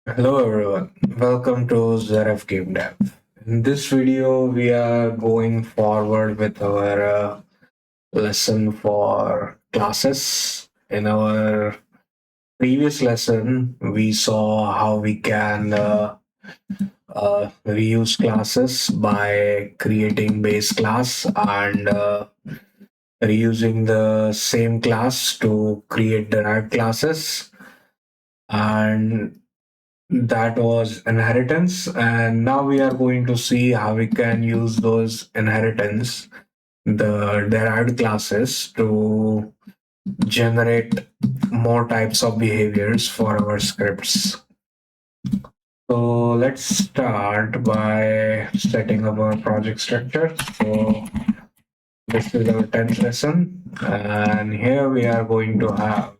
Hello everyone, welcome to ZF Game Dev. In this video, we are going forward with our lesson for classes. In our previous lesson, we saw how we can reuse classes by creating base class and reusing the same class to create derived classes. And that was inheritance, and now we are going to see how we can use those inheritance, the derived classes, to generate more types of behaviors for our scripts. So let's start by setting up our project structure. So this is our 10th lesson, and here we are going to have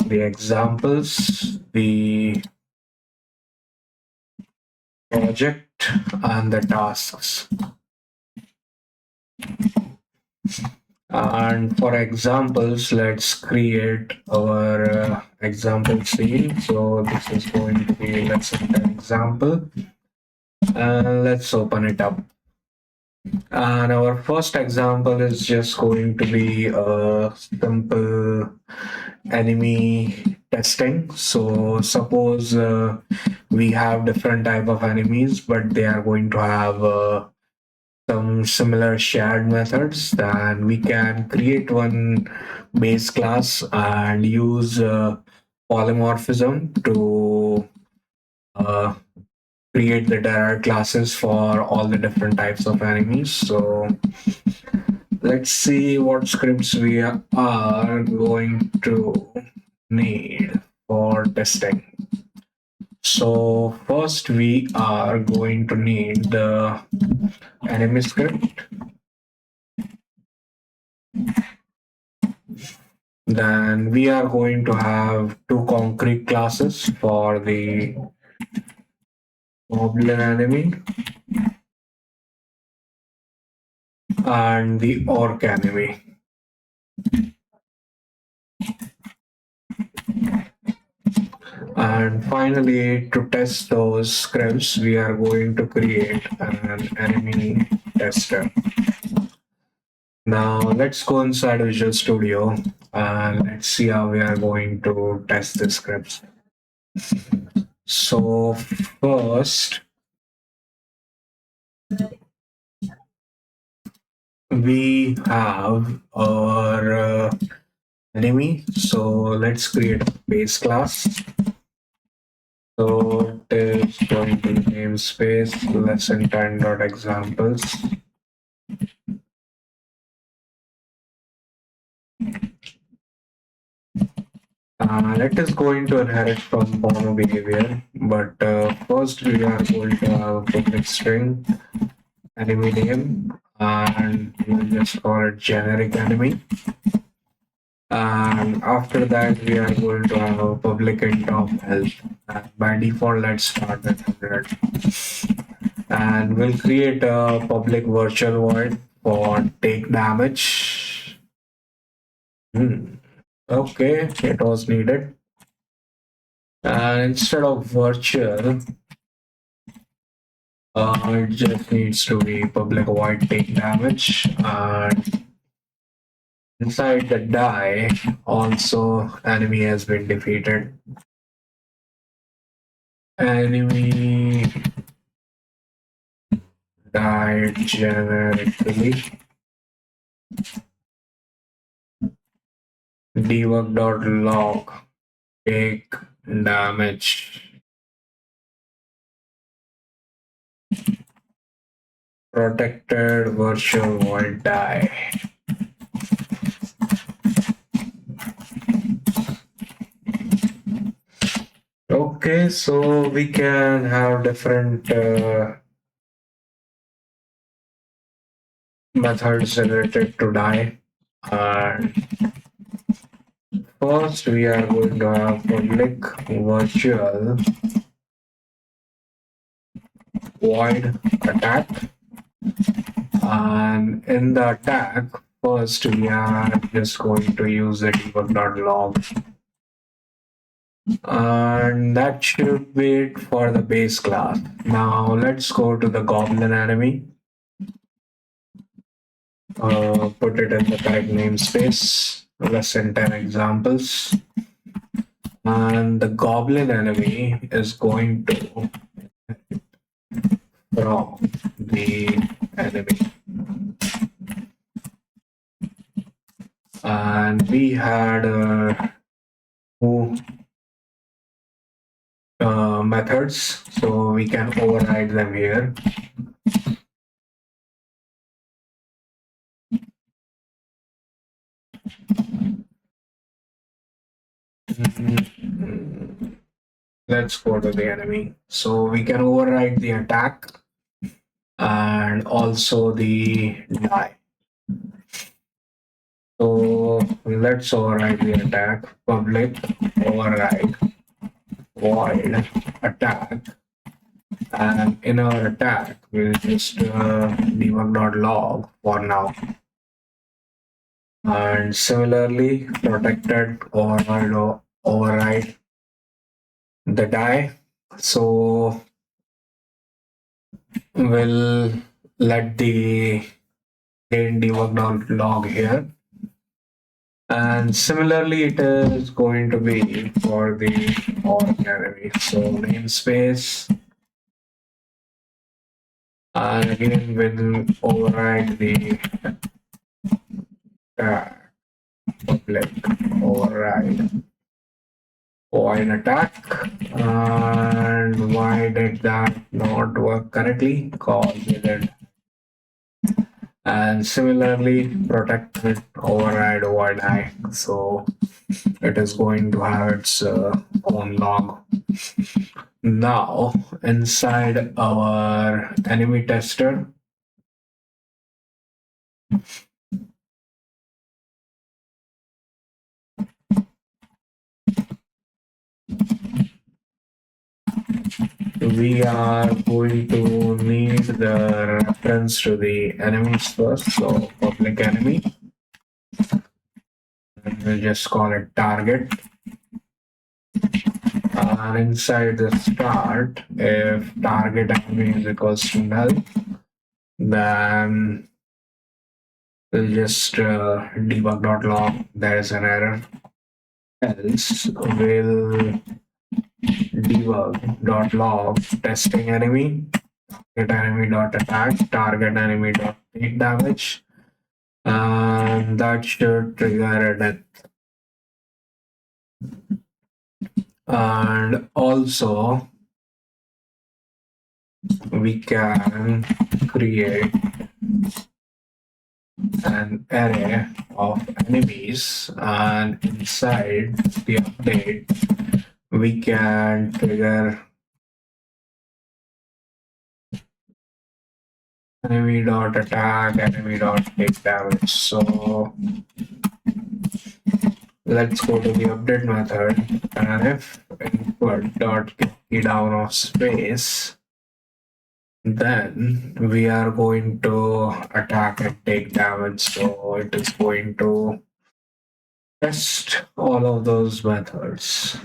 the examples, the project, and the tasks. And for examples, let's create our example scene. So this is going to be lesson 10 example. And let's open it up. And our first example is just going to be a simple enemy testing. So suppose we have different type of enemies, but they are going to have some similar shared methods. Then we can create one base class and use polymorphism to uh, create the derived classes for all the different types of enemies. So let's see what scripts we are going to need for testing. So first we are going to need the enemy script. Then we are going to have two concrete classes for the goblin enemy and the orc enemy. And finally, to test those scripts, we are going to create an enemy tester. Now let's go inside Visual Studio and let's see how we are going to test the scripts. So first, we have our enemy. So let's create a base class. So it is going to be namespace lesson 10.examples. It is going to inherit from mono behavior, but first we are going to have a public string enemy name, and we'll just call it generic enemy. And after that, we are going to have a public int of health. By default, let's start with 100. And we'll create a public virtual void for take damage. Okay, it was needed. And instead of virtual, it just needs to be public void take damage. And inside the die, also enemy has been defeated. Enemy died generically. Debug.log take damage. Protected virtual void die. Okay, so we can have different methods related to die. And first, we are going to have public virtual void attack. And in the attack, first we are just going to use the debug.log And that should be it for the base class. Now let's go to the goblin enemy. Put it in the correct namespace. Lesson 10 examples. And the goblin enemy is going to from the enemy. And we had two methods, so we can override them here. Let's go to the enemy. So we can override the attack and also the die. So let's override the attack. Public override void attack. And in our attack, we'll just debug.log for now. And similarly, protected override the die. So we'll let the main debug.log here. And similarly, it is going to be for the org enemy. So namespace. And again, we'll override the public override void attack. And why did that not work correctly? Because we did. And similarly, protected override void I. So it is going to have its own log. Now, inside our enemy tester, we are going to need the reference to the enemies first. So public enemy, and we'll just call it target. And inside the start, if target enemy is equals to null, then we'll just debug.log there is an error. Else we'll debug.log testing enemy, target enemy dot attack, target enemy dot take damage, and that should trigger a death. And also we can create an array of enemies, and inside the update we can trigger enemy dot attack, enemy dot take damage. So let's go to the update method, and if input dot key down of space, then we are going to attack and take damage. So it is going to test all of those methods.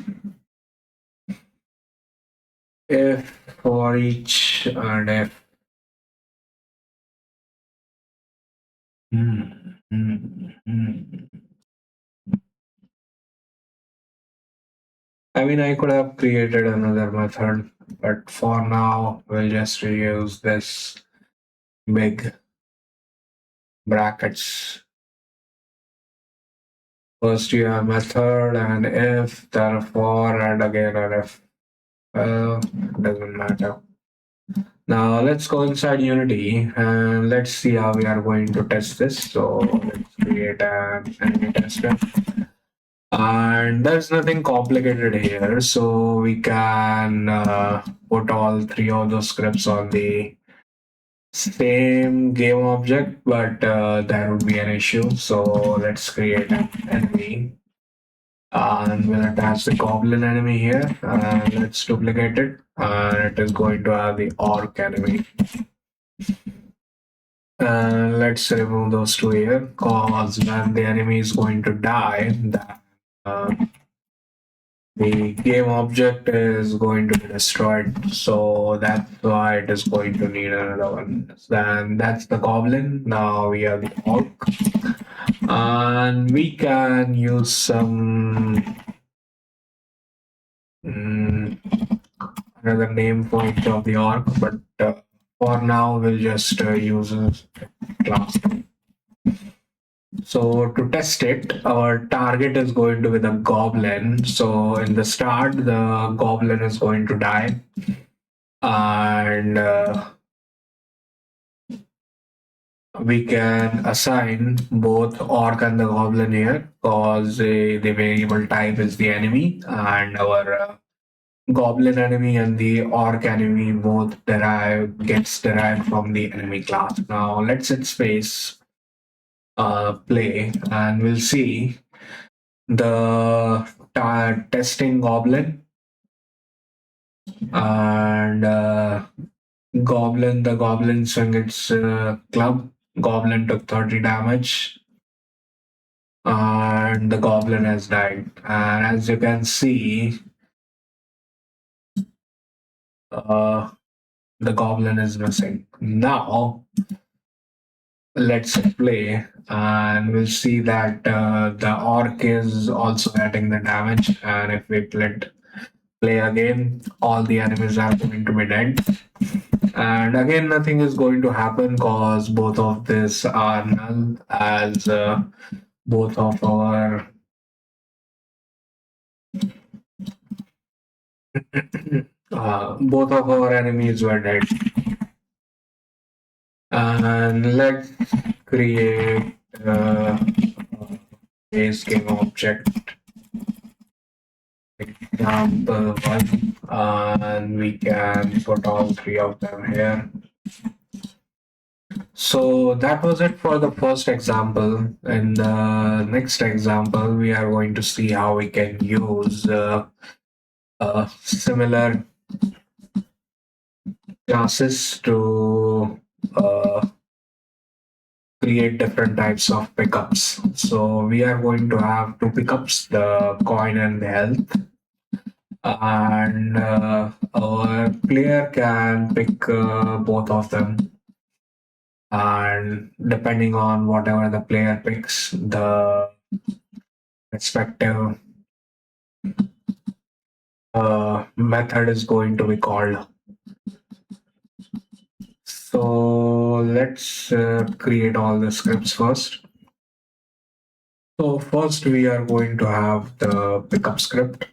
If for each and if I mean, I could have created another method, but for now, we'll just reuse this big brackets. First, you have method and if, therefore, and again an if. Well, doesn't matter. Now let's go inside Unity and let's see how we are going to test this. So let's create an enemy tester. And there's nothing complicated here, so we can put all three of those scripts on the same game object, but there would be an issue. So let's create an enemy, and we'll attach the goblin enemy here, and let's duplicate it, and it is going to have the orc enemy. And let's remove those two here, because when the enemy is going to die, that the game object is going to be destroyed, so that's why it is going to need another one. Then that's the goblin. Now we have the orc, and we can use some another name for each of the orc, but for now we'll just use a class. So to test it, our target is going to be the goblin. So in the start, the goblin is going to die, and we can assign both orc and the goblin here because the variable type is the enemy, and our goblin enemy and the orc enemy both gets derived from the enemy class. Now let's hit space, play, and we'll see the testing goblin and the goblin swing its club. Goblin took 30 damage and the goblin has died. And as you can see, uh, the goblin is missing. Now let's play and we'll see that the orc is also getting the damage, and if we play again, all the enemies are going to be dead. And again, nothing is going to happen because both of this are null, as both of our both of our enemies were dead. And let's create a base game object example one, and we can put all three of them here. So that was it for the first example. In the next example, we are going to see how we can use similar classes to create different types of pickups. So we are going to have two pickups, the coin and the health. And our player can pick both of them, and depending on whatever the player picks, the respective method is going to be called. So let's create all the scripts first. So first we are going to have the pickup script.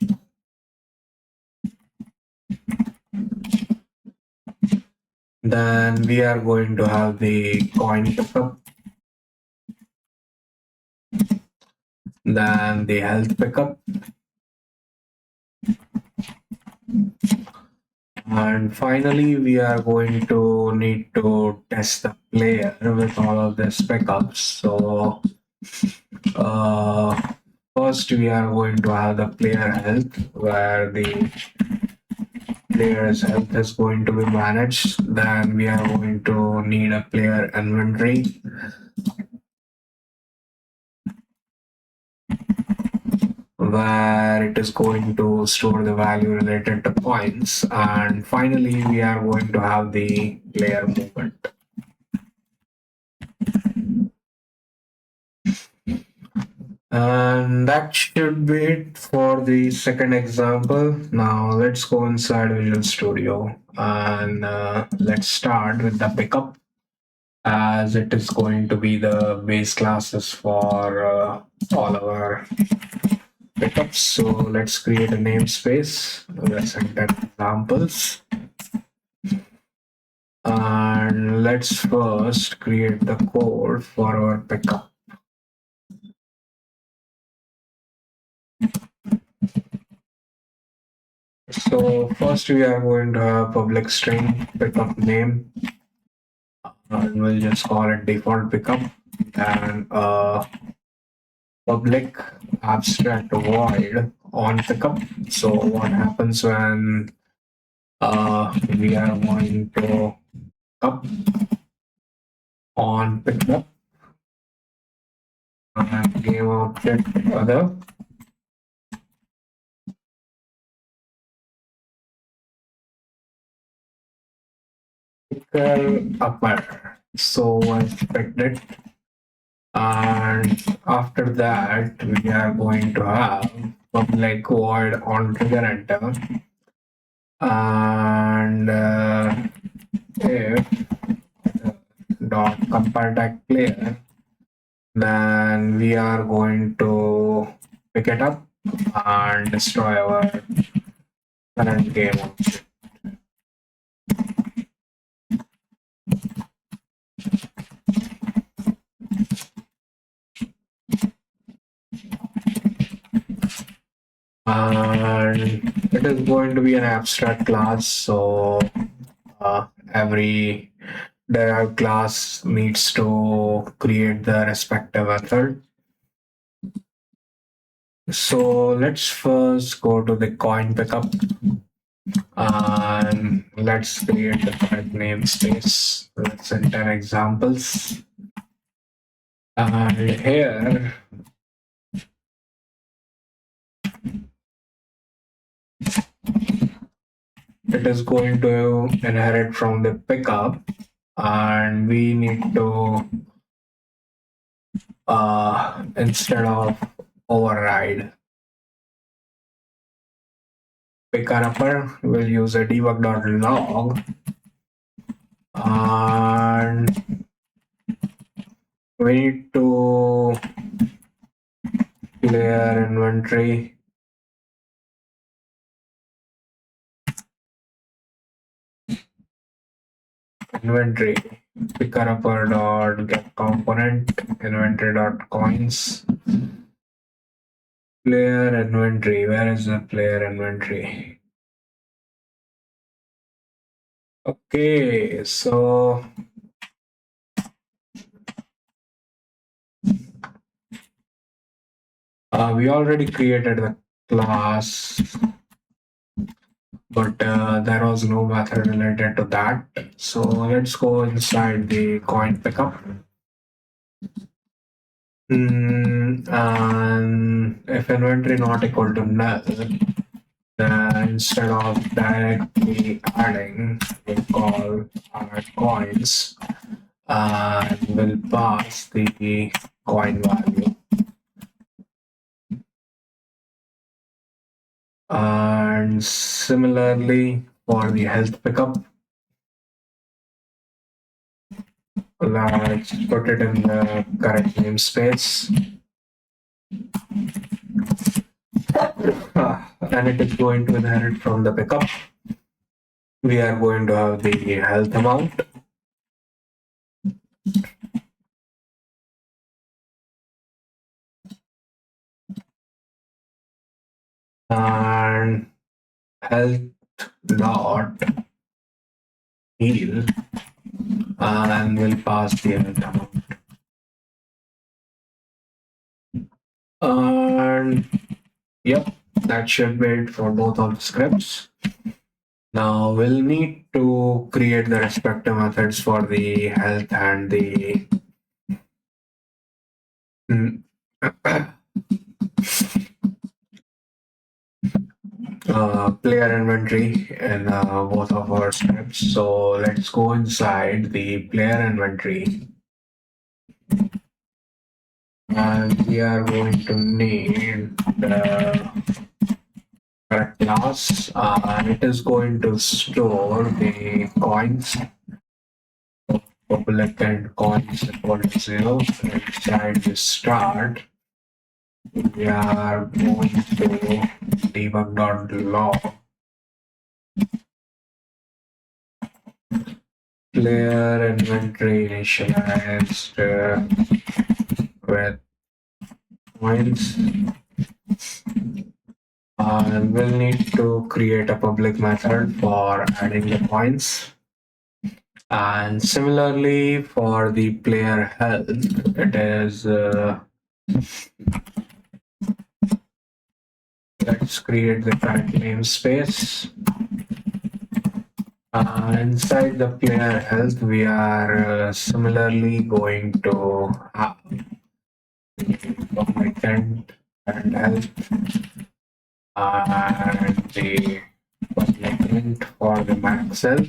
Then we are going to have the coin pickup. Then the health pickup. And finally, we are going to need to test the player with all of these pickups. So first we are going to have the player health, where the player's health is going to be managed. Then we are going to need a player inventory, where it is going to store the value related to points. And finally, we are going to have the player movement. And that should be it for the second example. Now let's go inside Visual Studio and let's start with the pickup, as it is going to be the base classes for all our pickups. So let's create a namespace. Let's enter examples. And let's first create the code for our pickup. So first we are going to have public string pickup name, and we'll just call it default pickup, and public abstract void on pickup. So what happens when we are going to up on pickup and game object other, picker upper. So I picked it. And after that, we are going to have public void on trigger enter. And if dot compare tag player, then we are going to pick it up and destroy our current game object. And it is going to be an abstract class, so every derived class needs to create the respective method. So let's first go to the coin pickup and let's create the correct namespace. Let's enter examples. And here it is going to inherit from the pickup, and we need to instead of override picker upper, we'll use a debug.log, and we need to clear inventory picker upper dot get component inventory dot coins player inventory. Where is the player inventory? Okay, so we already created the class, but there was no method related to that. So let's go inside the coin pickup. And if inventory not equal to null, then instead of directly adding, we'll call add coins and we'll pass the coin value. And similarly for the health pickup, let's put it in the correct namespace. And it is going to inherit from the pickup. We are going to have the health amount. And health dot heal, and we'll pass the health amount. And yep, that should be it for both of the scripts. Now we'll need to create the respective methods for the health and the player inventory in both of our scripts. So let's go inside the player inventory. And we are going to need the correct class, and it is going to store the coins, public and coins equal to 0. Inside the start, we are going to debug.log player inventory initialized with coins. And we'll need to create a public method for adding the coins. And similarly for the player health, it is let's create the correct namespace. Inside the player health, we are similarly going to have public and health and the public int for the max health.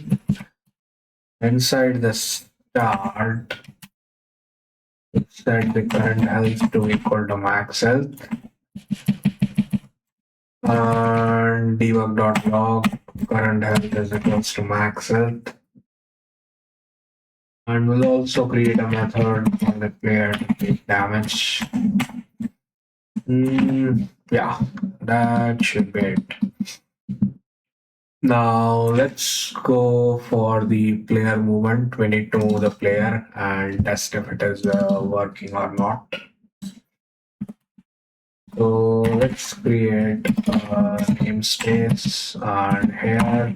Inside the start, set the current health to equal to max health, and debug.log current health is equals to max health. And we'll also create a method for the player to take damage. Yeah, that should be it. Now let's go for the player movement. We need to move the player and test if it is working or not. So let's create a namespace, and here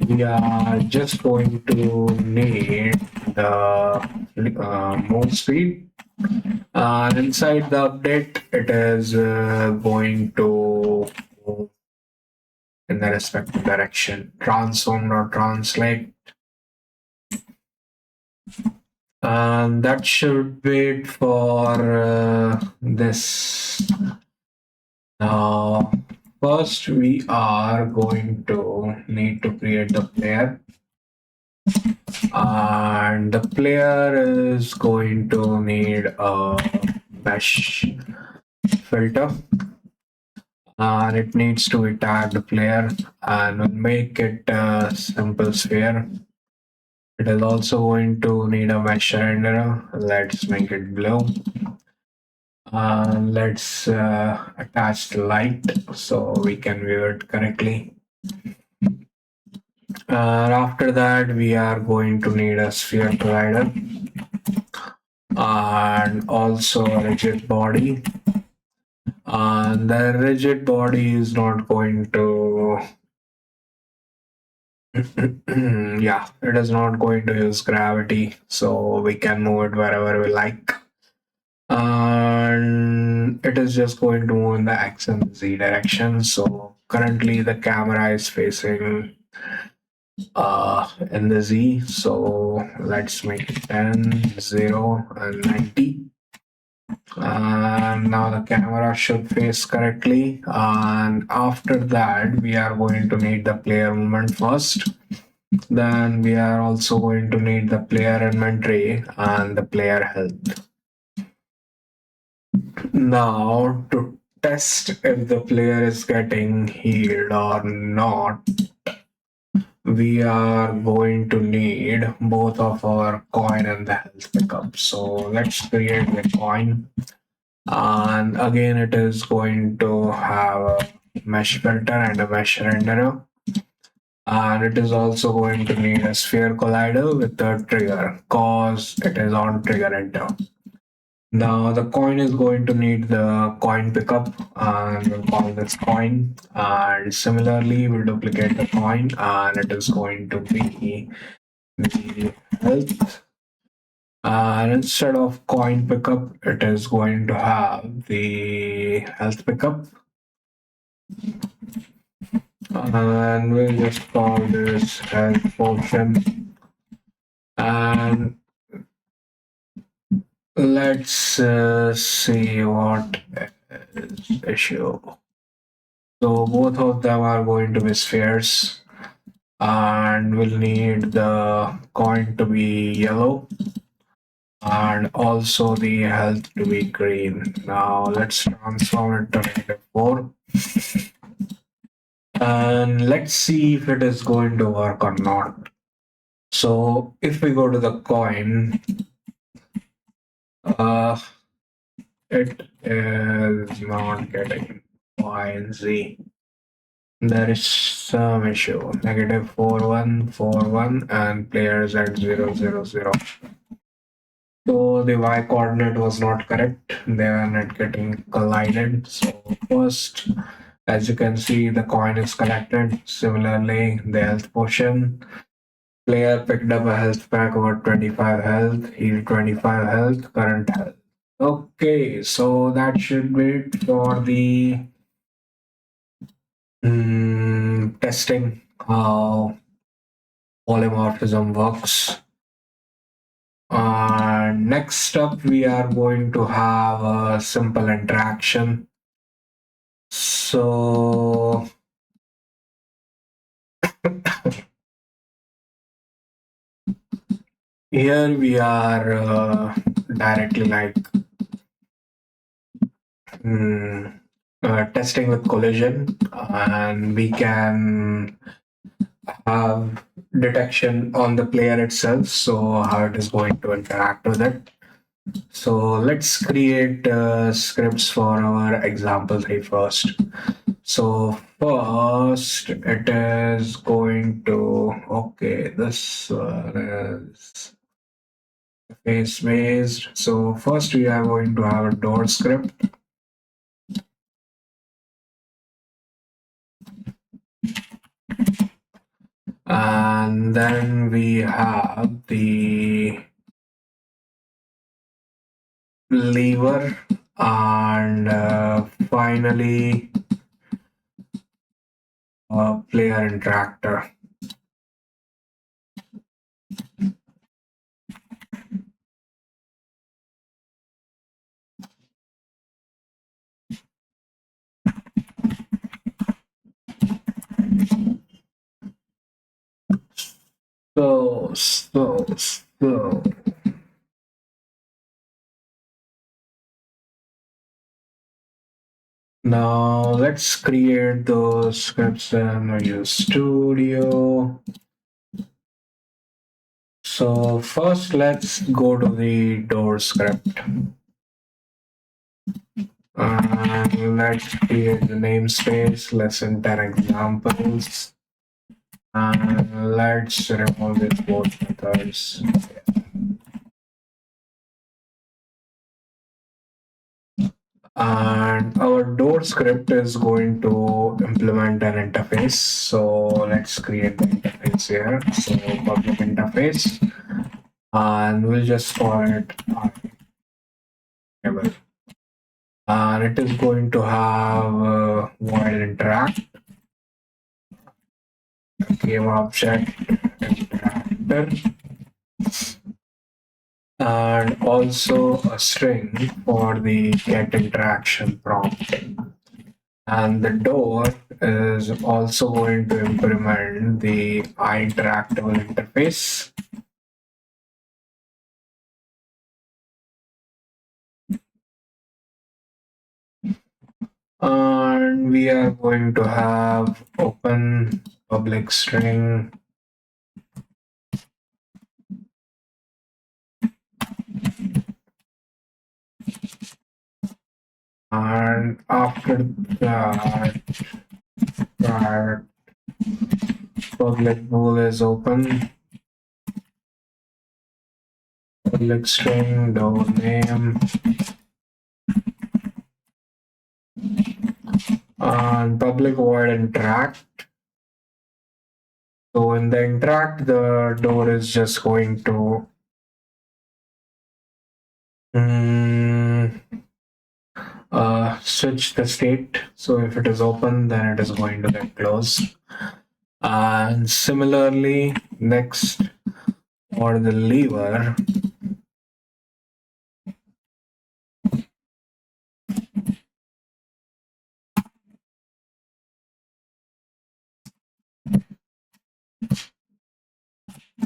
we are just going to need the move speed. And inside the update, it is going to move in the respective direction. Transform or translate. And that should wait for this. Now, first we are going to need to create the player. And the player is going to need a mesh filter, and it needs to be tagged player, and we'll make it a simple sphere. It is also going to need a mesh renderer. Let's make it blue. Let's attach the light so we can view it correctly. After that, we are going to need a sphere collider and also a rigid body. And the rigid body is not going to yeah, it is not going to use gravity, so we can move it wherever we like. And it is just going to move in the x and z direction. So currently the camera is facing in the z, so let's make it 10, 0, and 90. And now the camera should face correctly, and after that we are going to need the player movement first. Then we are also going to need the player inventory and the player health. Now, to test if the player is getting healed or not, we are going to need both of our coin and the health pickup. So let's create the coin. And again, it is going to have a mesh filter and a mesh renderer. And it is also going to need a sphere collider with a trigger, cause it is on trigger enter. Now the coin is going to need the coin pickup, and we'll call this coin. And similarly, we'll duplicate the coin, and it is going to be the health. And instead of coin pickup, it is going to have the health pickup. And we'll just call this health potion. And let's see what is issue. So both of them are going to be spheres, and we'll need the coin to be yellow and also the health to be green. Now let's transform it to -4, and let's see if it is going to work or not. So if we go to the coin, uh, it is not getting Y and Z. There is some issue. -4141 and players at 000. So the y coordinate was not correct. They are not getting collided. So first, as you can see, the coin is collected. Similarly, the health potion. Player picked up a health pack over 25 health, heal 25 health, current health. Okay, so that should be it for the testing how polymorphism works. Next up, we are going to have a simple interaction. So Here we are directly like mm, testing with collision, and we can have detection on the player itself, so how it is going to interact with it. So let's create scripts for our example 3 first. So first it is going to, okay, this one is face based. So first we are going to have a door script, and then we have the lever, and finally player interactor. So now let's create those scripts in Visual Studio. So first let's go to the door script. And let's create the namespace. Let's enter examples. And let's remove these both methods. And our door script is going to implement an interface. So let's create the interface here. So public interface, and we'll just call it table. And it is going to have void interact, game object, interactor, and also a string for the get interaction prompt. And the door is also going to implement the interactable interface. And we are going to have open public string, and after that our public bool is open, public string door name, and public void interact. So in the interact, the door is just going to switch the state. So if it is open, then it is going to get closed. And similarly, next for the lever,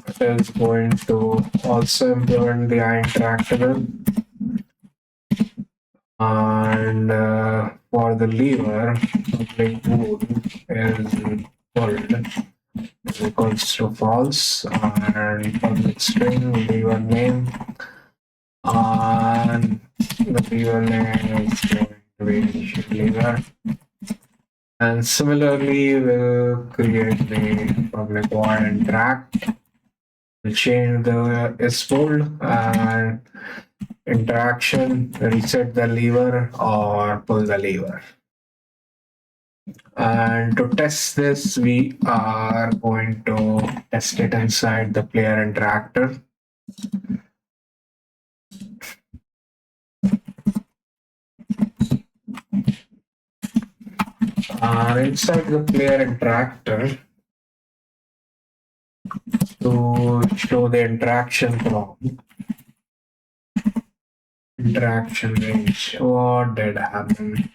it is going to also implement the interactable. And for the lever, public bool is pulled is equals to false, and public string lever name, and the lever name is going to be lever. And similarly, we'll create the public void interact. We'll change the is pulled and interaction, reset the lever or pull the lever. And to test this, we are going to test it inside the player interactor. Inside the player interactor, to show the interaction prompt, interaction range, what did happen?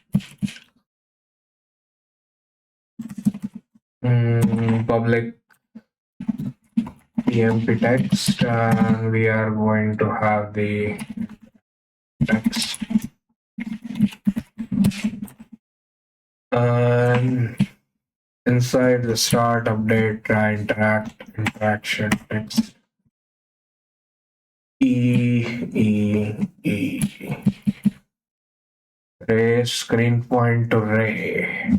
Public emp text, and we are going to have the text. And inside the start, update, try, interact, interaction, text. E. Ray, screen point to Ray.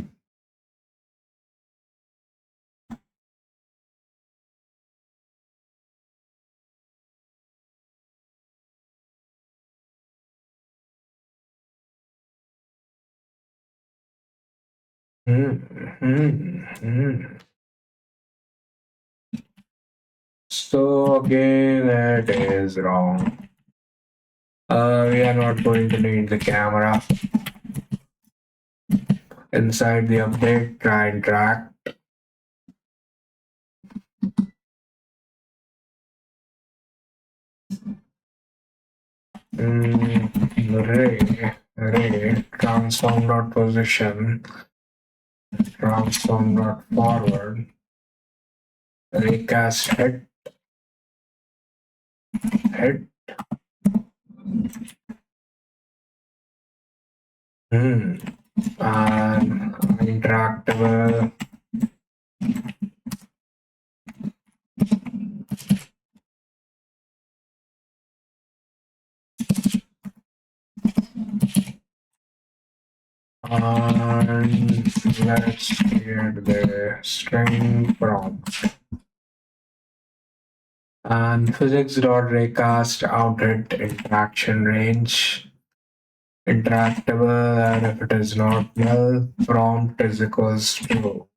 So again, that is wrong. We are not going to need the camera. Inside the update, try and track. Array, transform dot position, transform dot forward, recast head. And interactable. And let's create the string prompt. And physics.recast outlet interaction range interactable, and if it is not null, prompt is equals to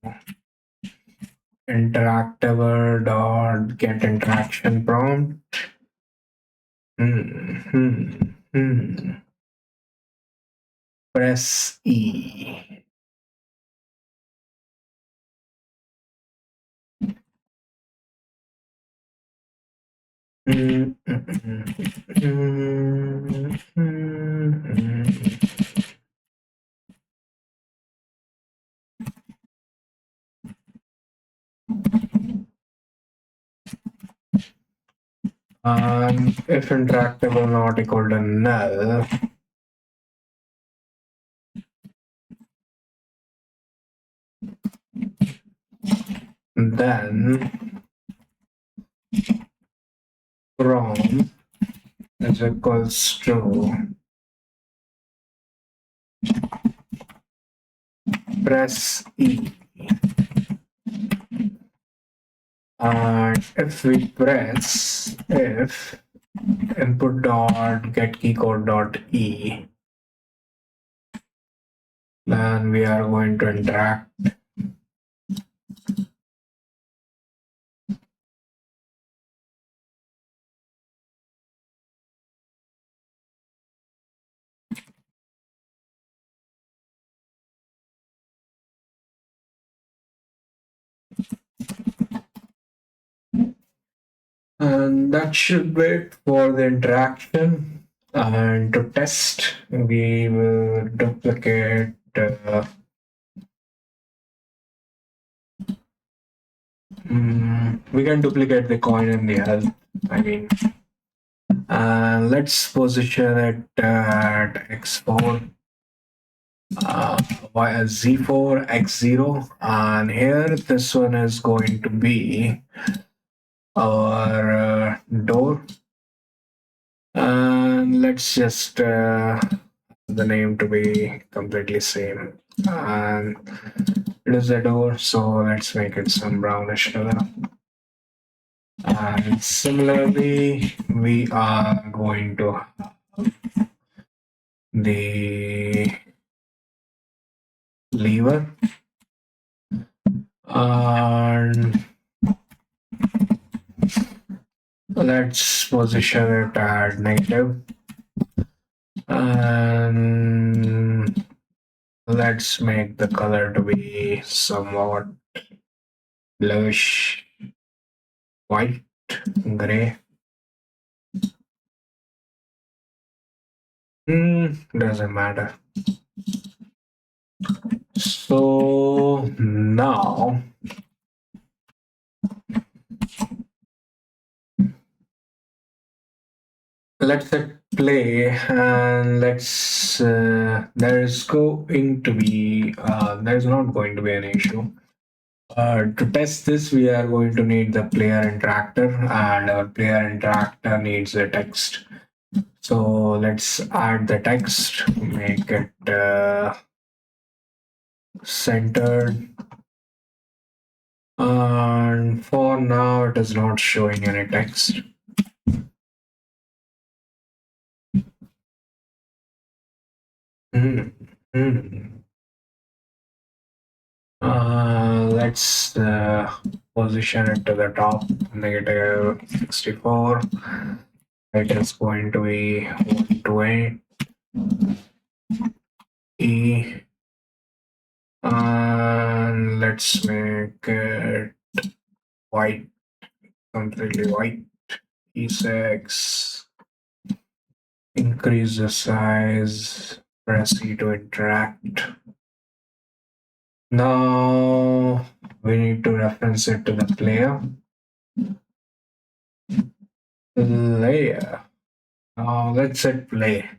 interactable dot get interaction prompt. Press E. And if interactable not equal to null, then prompt is equals to press E. And if we press if input dot get key code dot E, then we are going to interact. And that should wait for the interaction. And to test, we will duplicate we can duplicate the coin in the health. I mean, let's position it at x4, z4, x0, and here this one is going to be our door. And let's just the name to be completely same, and it is a door, so let's make it some brownish color. And similarly, we are going to have the lever, and let's position it at negative, and let's make the color to be somewhat bluish white, gray. Doesn't matter. So now let's hit play, and let's there's not going to be an issue. To test this, we are going to need the player interactor, and our player interactor needs a text. So let's add the text, make it centered, and for now it is not showing any text. Hmm. Hmm. Let's position it to the top, -64. It is going to be 128 E, and let's make it white, completely white. E6. Increase the size. Press E to interact. Now we need to reference it to the player. Layer. Now let's hit play.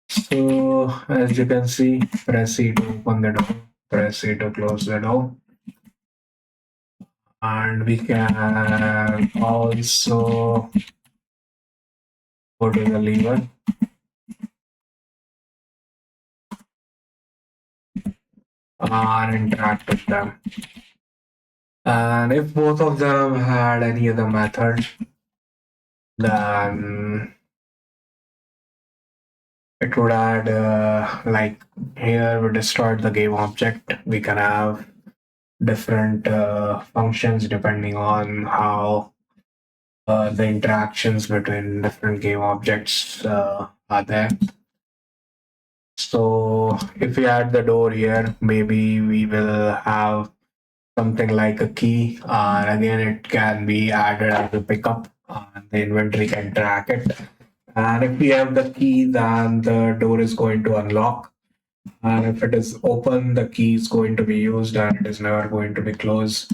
So as you can see, press E to open the door, press E to close the door, and we can also go to the lever and interact with them. And if both of them had any other method, then it would add like here we distort the game object. We can have different functions depending on how the interactions between different game objects are there. So if we add the door here, maybe we will have something like a key, and again it can be added as a pickup, and the inventory can track it. And if we have the key, then the door is going to unlock. And if it is open, the key is going to be used and it is never going to be closed.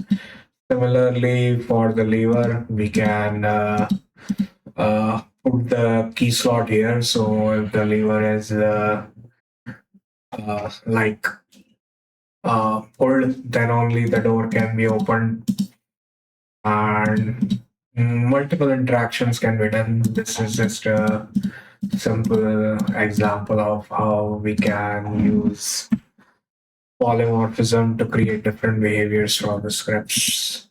Similarly, for the lever, we can put the key slot here. So if the lever is like pulled, then only the door can be opened, and multiple interactions can be done. This is just a simple example of how we can use polymorphism to create different behaviors from the scripts.